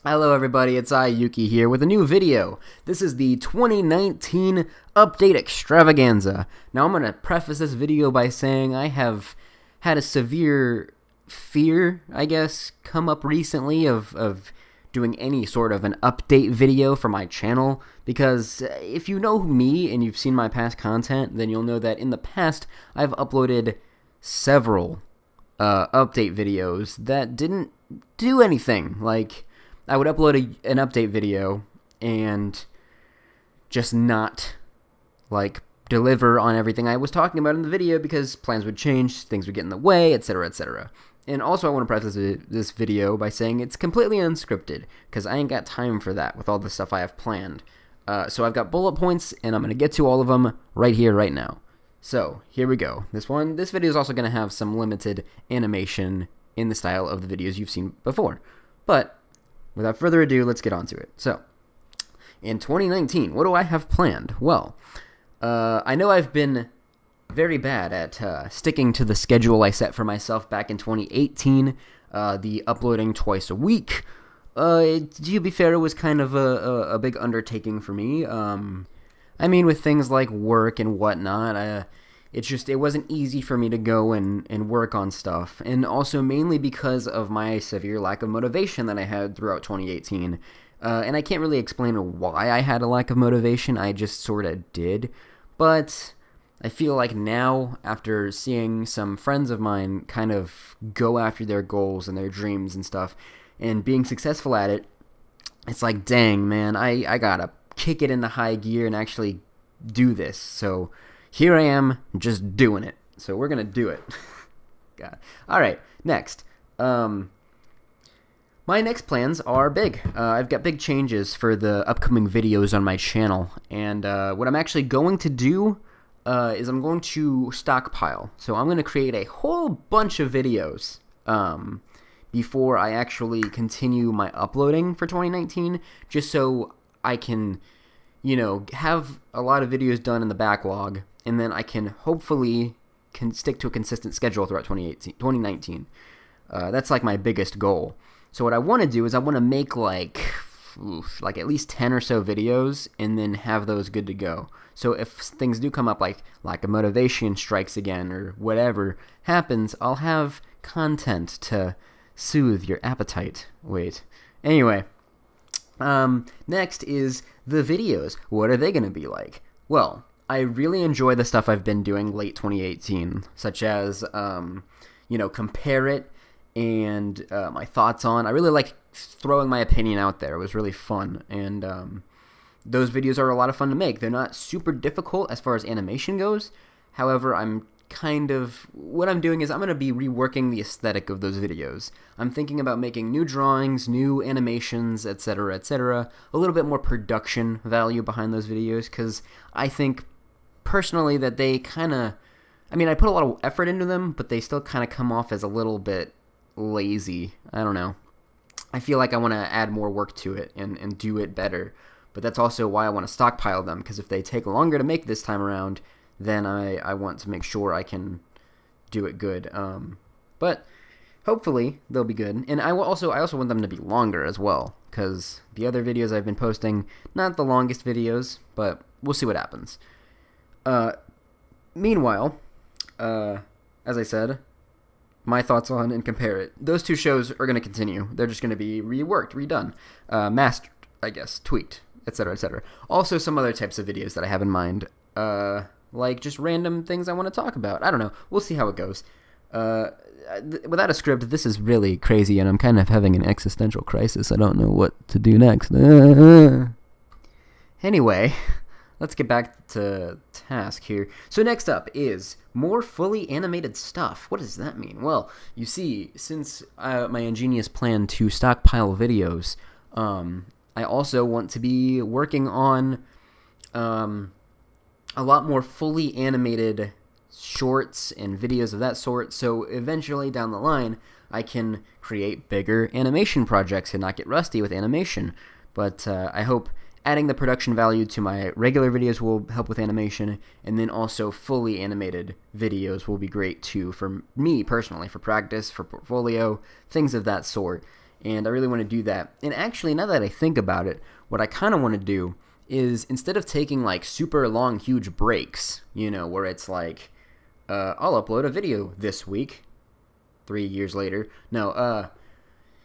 Hello everybody, it's Yuki here with a new video. This is the 2019 Update Extravaganza. Now I'm going to preface this video by saying I have had a severe fear, I guess, come up recently of doing any sort of an update video for my channel, because if you know me and you've seen my past content, then you'll know that in the past I've uploaded several update videos that didn't do anything. Like, I would upload an update video and just not, like, deliver on everything I was talking about in the video because plans would change, things would get in the way, etc., etc. And also I want to preface this video by saying it's completely unscripted because I ain't got time for that with all the stuff I have planned. So I've got bullet points and I'm going to get to all of them right here, right now. So here we go. This video is also going to have some limited animation in the style of the videos you've seen before. But without further ado, let's get on to it. So, in 2019, what do I have planned? Well, I know I've been very bad at sticking to the schedule I set for myself back in 2018, the uploading twice a week. To be fair, it was kind of a big undertaking for me. I mean, with things like work and whatnot, it wasn't easy for me to go and work on stuff, and also mainly because of my severe lack of motivation that I had throughout 2018. And I can't really explain why I had a lack of motivation, I just sort of did. But I feel like now, after seeing some friends of mine kind of go after their goals and their dreams and stuff, and being successful at it, it's like, dang, man, I gotta kick it into high gear and actually do this. So here I am, just doing it. So we're gonna do it. God. All right, next. My next plans are big. I've got big changes for the upcoming videos on my channel, and what I'm actually going to do is I'm going to stockpile. So I'm going to create a whole bunch of videos before I actually continue my uploading for 2019, just so I can, have a lot of videos done in the backlog, and then I can hopefully stick to a consistent schedule throughout 2019. That's like my biggest goal. So what I want to do is I want to make like at least 10 or so videos and then have those good to go. So if things do come up, like lack of motivation strikes again or whatever happens, I'll have content to soothe your appetite. Anyway, next is the videos. What are they going to be like? Well, I really enjoy the stuff I've been doing late 2018, such as, Compare It and my thoughts on. I really like throwing my opinion out there. It was really fun, and those videos are a lot of fun to make. They're not super difficult as far as animation goes. However, what I'm doing is I'm going to be reworking the aesthetic of those videos. I'm thinking about making new drawings, new animations, etc., etc., a little bit more production value behind those videos, because I think personally that they I put a lot of effort into them, but they still kind of come off as a little bit lazy. I don't know. I feel like I want to add more work to it and do it better, but that's also why I want to stockpile them, because if they take longer to make this time around, then I want to make sure I can do it good. But hopefully they'll be good, and I also want them to be longer as well, because the other videos I've been posting, not the longest videos, but we'll see what happens. Meanwhile, as I said, my thoughts on and Compare It. Those two shows are going to continue. They're just going to be reworked, redone, mastered, I guess, tweaked, etc., etc. Also, some other types of videos that I have in mind, like just random things I want to talk about. I don't know. We'll see how it goes. Without a script, this is really crazy, and I'm kind of having an existential crisis. I don't know what to do next. Anyway, let's get back to task here. So next up is more fully animated stuff. What does that mean? Well, you see, since my ingenious plan to stockpile videos, I also want to be working on a lot more fully animated shorts and videos of that sort, so eventually down the line I can create bigger animation projects and not get rusty with animation. But I hope adding the production value to my regular videos will help with animation, and then also fully animated videos will be great too for me personally, for practice, for portfolio, things of that sort. and I really want to do that. And actually, now that I think about it, what I kind of want to do is, instead of taking like super long, huge breaks, where it's like, I'll upload a video this week, 3 years later. No,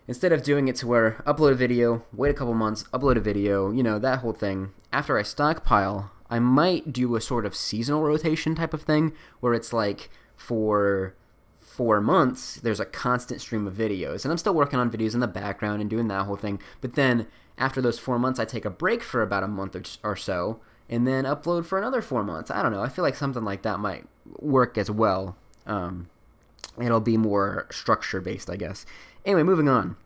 instead of doing it to where upload a video, wait a couple months, upload a video, that whole thing. After I stockpile, I might do a sort of seasonal rotation type of thing, where it's like for 4 months, there's a constant stream of videos. And I'm still working on videos in the background and doing that whole thing. But then after those 4 months, I take a break for about a month or so, and then upload for another 4 months. I don't know. I feel like something like that might work as well. It'll be more structure-based, I guess. Anyway, moving on.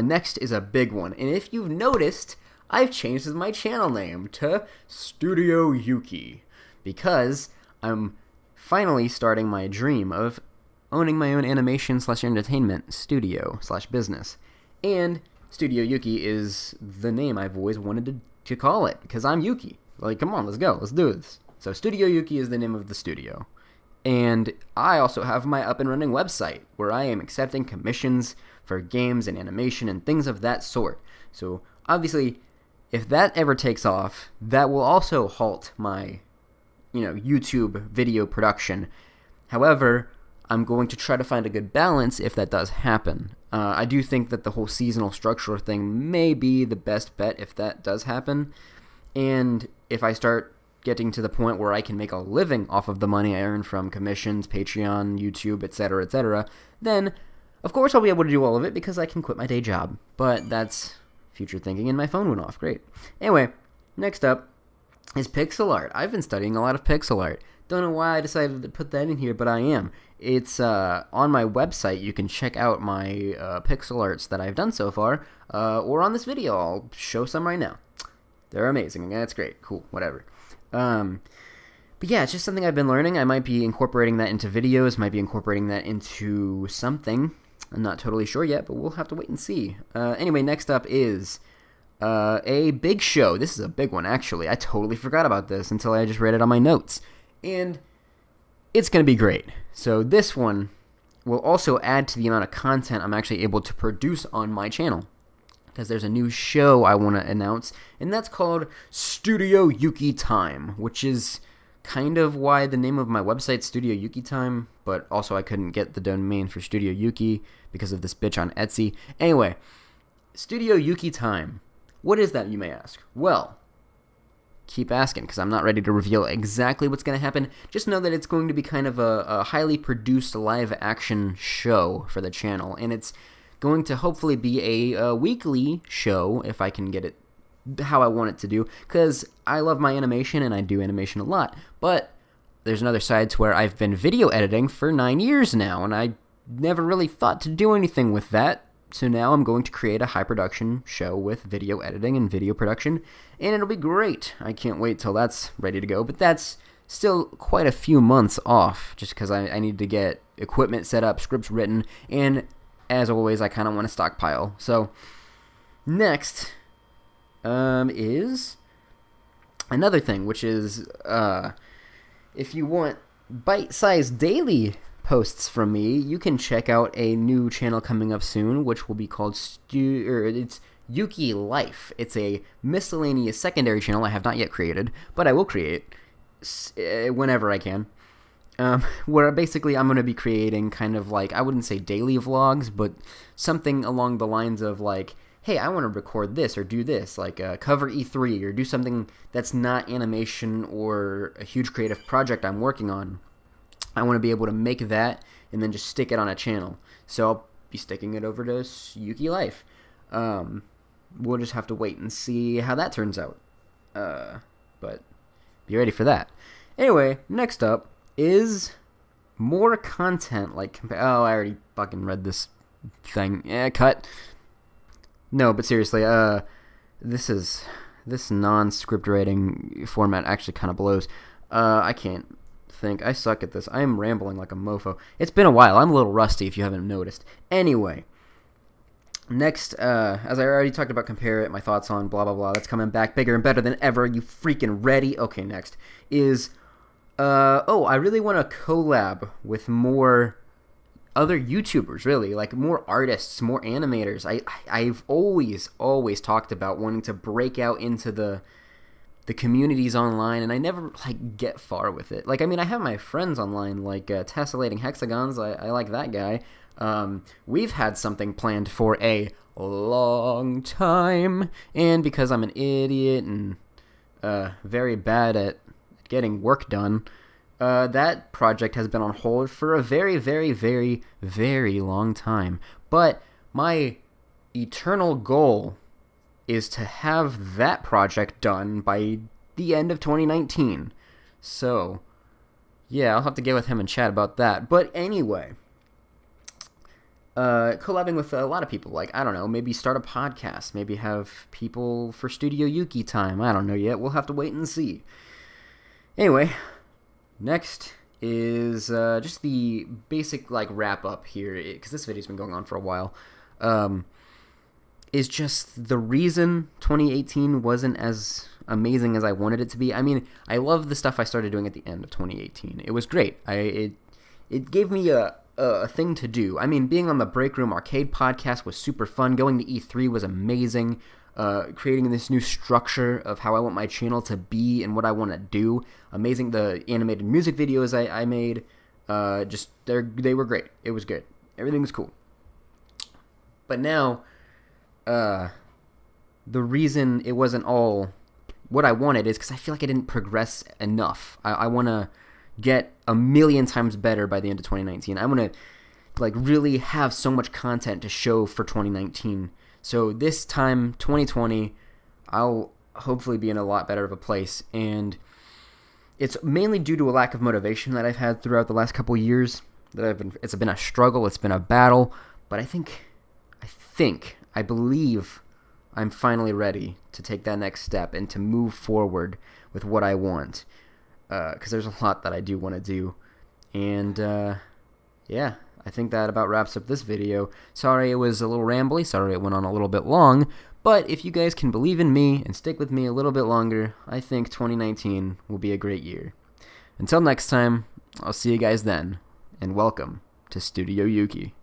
Next is a big one. And if you've noticed, I've changed my channel name to Studio Yuki, because I'm finally starting my dream of owning my own animation/entertainment studio/business. And Studio Yuki is the name I've always wanted to call it, because I'm Yuki. Like, come on, let's go. Let's do this. So Studio Yuki is the name of the studio. And I also have my up-and-running website, where I am accepting commissions for games and animation and things of that sort. So obviously, if that ever takes off, that will also halt my YouTube video production. However, I'm going to try to find a good balance if that does happen. I do think that the whole seasonal structure thing may be the best bet if that does happen. And if I start getting to the point where I can make a living off of the money I earn from commissions, Patreon, YouTube, etc., then of course I'll be able to do all of it because I can quit my day job. But that's future thinking, and my phone went off. Great. Anyway, next up is pixel art. I've been studying a lot of pixel art. Don't know why I decided to put that in here, but I am. It's on my website. You can check out my pixel arts that I've done so far, or on this video. I'll show some right now. They're amazing. That's great. Cool. Whatever. But yeah, it's just something I've been learning. I might be incorporating that into videos, might be incorporating that into something. I'm not totally sure yet, but we'll have to wait and see. Anyway, next up is a big show. This is a big one, actually. I totally forgot about this until I just read it on my notes. And it's going to be great. So this one will also add to the amount of content I'm actually able to produce on my channel, because there's a new show I want to announce, and that's called Studio Yuki Time, which is kind of why the name of my website, Studio Yuki Time, but also I couldn't get the domain for Studio Yuki because of this bitch on Etsy. Anyway, Studio Yuki Time. What is that, you may ask? Well, keep asking, because I'm not ready to reveal exactly what's going to happen. Just know that it's going to be kind of a highly produced live-action show for the channel, and it's going to hopefully be a weekly show, if I can get it how I want it to do, because I love my animation, and I do animation a lot, but there's another side to where I've been video editing for 9 years now, and I never really thought to do anything with that. So now I'm going to create a high-production show with video editing and video production, and it'll be great. I can't wait till that's ready to go, but that's still quite a few months off, just because I need to get equipment set up, scripts written, and as always, I kind of want to stockpile. So next is another thing, which is if you want bite-sized daily posts from me, you can check out a new channel coming up soon, which will be called it's Yuki Life. It's a miscellaneous secondary channel I have not yet created, but I will create whenever I can. Where basically I'm going to be creating kind of like, I wouldn't say daily vlogs, but something along the lines of like, hey, I want to record this or do this, like cover E3 or do something that's not animation or a huge creative project I'm working on. I want to be able to make that and then just stick it on a channel. So I'll be sticking it over to Yuki Life. We'll just have to wait and see how that turns out. But be ready for that. Anyway, next up is more content. Like, oh, I already fucking read this thing. Cut. No, but seriously, this non-script writing format actually kind of blows. I can't think. I suck at this. I am rambling like a mofo. It's been a while. I'm a little rusty if you haven't noticed. Anyway, next, as I already talked about Compare It, my thoughts on blah, blah, blah. That's coming back bigger and better than ever. You freaking ready? Okay, next is, I really want to collab with more other YouTubers, really, like more artists, more animators. I've always talked about wanting to break out into the communities online, and I never like get far with it. Like, I mean, I have my friends online, like Tessellating Hexagons. I like that guy. We've had something planned for a long time, and because I'm an idiot and very bad at getting work done, that project has been on hold for a very, very, very, very long time. But my eternal goal is to have that project done by the end of 2019. So, yeah, I'll have to get with him and chat about that. But anyway, collabing with a lot of people, like, I don't know, maybe start a podcast, maybe have people for Studio Yuki time. I don't know yet. We'll have to wait and see. Anyway, next is just the basic, like, wrap-up here, because this video's been going on for a while. Is just the reason 2018 wasn't as amazing as I wanted it to be. I mean, I love the stuff I started doing at the end of 2018. It was great. It gave me a thing to do. I mean, being on the Break Room Arcade podcast was super fun. Going to E3 was amazing. Creating this new structure of how I want my channel to be and what I want to do. Amazing. The animated music videos I made, they were great. It was good. Everything was cool. But now, the reason it wasn't all what I wanted is because I feel like I didn't progress enough. I want to get a million times better by the end of 2019. I want to like really have so much content to show for 2019. So this time, 2020, I'll hopefully be in a lot better of a place. And it's mainly due to a lack of motivation that I've had throughout the last couple years. It's been a struggle. It's been a battle. But I believe I'm finally ready to take that next step and to move forward with what I want. Because there's a lot that I do want to do. And, yeah, I think that about wraps up this video. Sorry it was a little rambly. Sorry it went on a little bit long. But if you guys can believe in me and stick with me a little bit longer, I think 2019 will be a great year. Until next time, I'll see you guys then. And welcome to Studio Yuki.